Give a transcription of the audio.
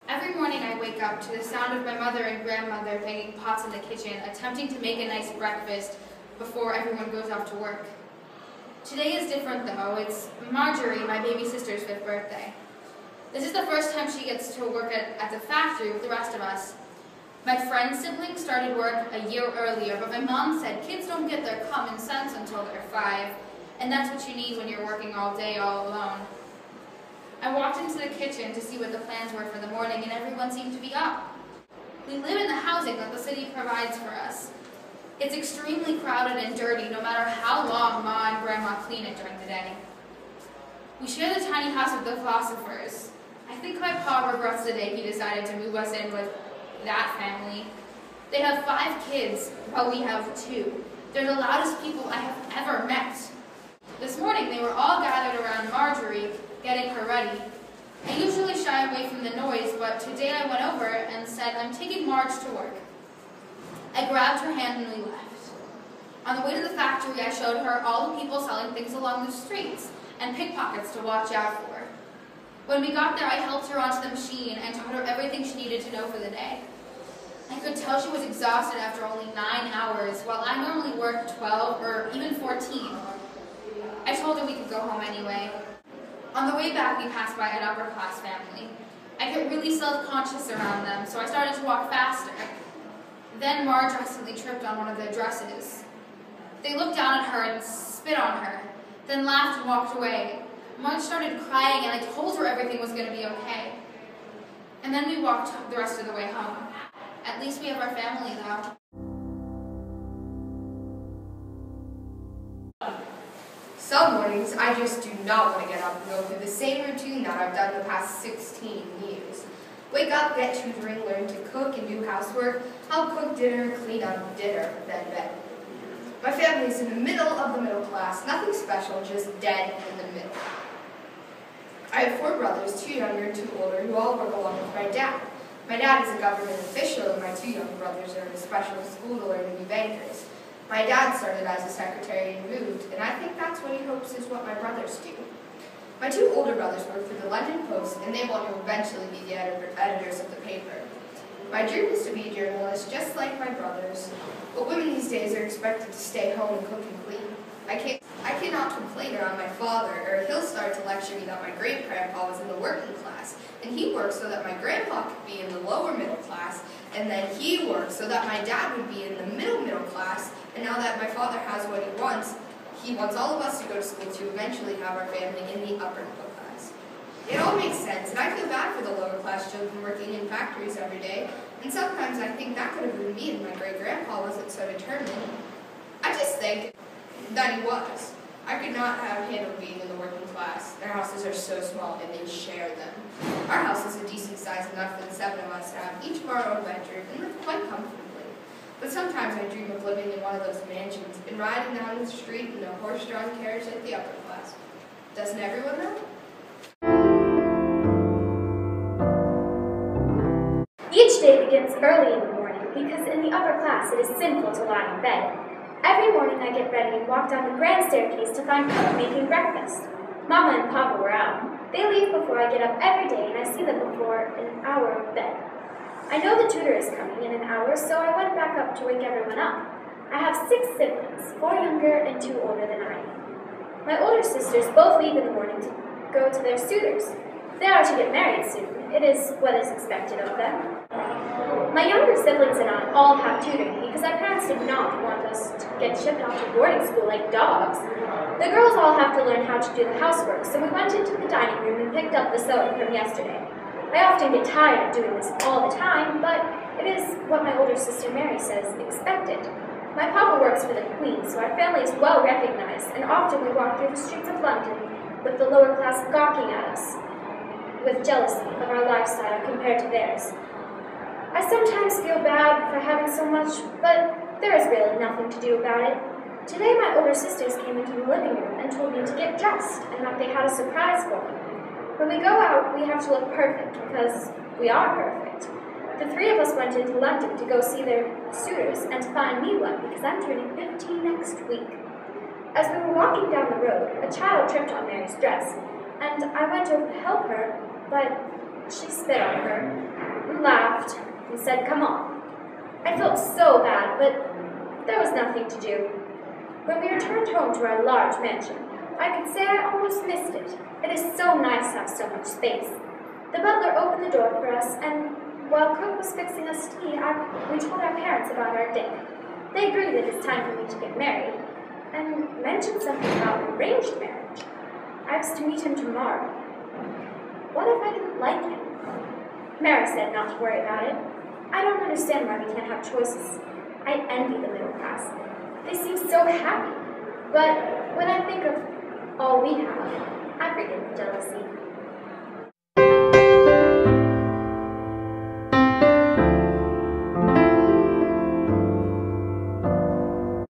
Every morning I wake up to the sound of my mother and grandmother banging pots in the kitchen, attempting to make a nice breakfast before everyone goes off to work. Today is different though. It's Marjorie, my baby sister's 5th birthday. This is the first time she gets to work at the factory with the rest of us. My friend's siblings started work a year earlier, but my mom said kids don't get their common sense until they're 5, and that's what you need when you're working all day all alone. I walked into the kitchen to see what the plans were for the morning, and everyone seemed to be up. We live in the housing that the city provides for us. It's extremely crowded and dirty, no matter how long Ma and Grandma clean it during the day. We share the tiny house with the philosophers. I think my pa regrets the day he decided to move us in with that family. They have 5 kids, while we have 2. They're the loudest people I have ever met. This morning, they were all gathered around Marjorie, getting her ready. I usually shy away from the noise, but today I went over and said, "I'm taking Marge to work." I grabbed her hand and we left. On the way to the factory, I showed her all the people selling things along the streets and pickpockets to watch out for. When we got there, I helped her onto the machine and taught her everything she needed to know for the day. I could tell she was exhausted after only 9 hours, while I normally work 12 or even 14. I told her we could go home anyway. On the way back, we passed by an upper-class family. I get really self-conscious around them, so I started to walk faster. Then Marge accidentally tripped on one of their dresses. They looked down at her and spit on her, then laughed and walked away. Marge started crying, and I told her everything was going to be okay. And then we walked the rest of the way home. At least we have our family, though. Some mornings, I just do not want to get up and go through the same routine that I've done the past 16 years. Wake up, get tutoring, learn to cook and do housework, help cook dinner, clean up dinner, then bed. My family is in the middle of the middle class, nothing special, just dead in the middle. I have 4 brothers, 2 younger and 2 older, who all work along with my dad. My dad is a government official, and my 2 younger brothers are in a special school to learn to be bankers. My dad started as a secretary and moved, and I think that's what he hopes is what my brothers do. My 2 older brothers work for the London Post, and they want to eventually be the editors of the paper. My dream is to be a journalist, just like my brothers, but women these days are expected to stay home and cook and clean. I cannot complain around my father, or he'll start to lecture me that my great-grandpa was in the working class, and he worked so that my grandpa could be in the lower middle class, and then he worked so that my dad would be in the middle class, and now that my father has what he wants all of us to go to school to eventually have our family in the upper middle class. It all makes sense, and I feel bad for the lower class children working in factories every day, and sometimes I think that could have been me if my great-grandpa wasn't so determined. I just think that he was. I could not have handled being in the working class. Their houses are so small and they share them. Our house is a decent size enough for the 7 of us to have each of our own bedroom and live quite comfortably. But sometimes I dream of living in one of those mansions and riding down the street in a horse-drawn carriage like the upper class. Doesn't everyone know? Each day begins early in the morning because in the upper class it is sinful to lie in bed. Every morning I get ready and walk down the grand staircase to find Cook making breakfast. Mama and Papa were out. They leave before I get up every day, and I see them before an hour of bed. I know the tutor is coming in an hour, so I went back up to wake everyone up. I have 6 siblings, 4 younger and 2 older than I am. My older sisters both leave in the morning to go to their suitors. They are to get married soon. It is what is expected of them. My younger siblings and I all have tutoring because our parents did not want us to get shipped off to boarding school like dogs. The girls all have to learn how to do the housework, so we went into the dining room and picked up the sewing from yesterday. I often get tired of doing this all the time, but it is what my older sister Mary says expected. My papa works for the Queen, so our family is well recognized, and often we walk through the streets of London with the lower class gawking at us with jealousy of our lifestyle compared to theirs. I sometimes feel bad for having so much, but there is really nothing to do about it. Today my older sisters came into the living room and told me to get dressed and that they had a surprise for me. When we go out, we have to look perfect because we are perfect. The 3 of us went into London to go see their suitors and to find me one because I'm turning 15 next week. As we were walking down the road, a child tripped on Mary's dress, and I went over to help her, but she spit on her. Mom laughed and said, "Come on." I felt so bad, but there was nothing to do. When we returned home to our large mansion, I could say I almost missed it. It is so nice to have so much space. The butler opened the door for us, and while Cook was fixing us tea, we told our parents about our day. They agreed it is time for me to get married, and mentioned something about arranged marriage. I was to meet him tomorrow. What if I didn't like him? Mary said not to worry about it. I don't understand why we can't have choices. I envy the middle class. They seem so happy. But when I think of all we have, I forget the jealousy.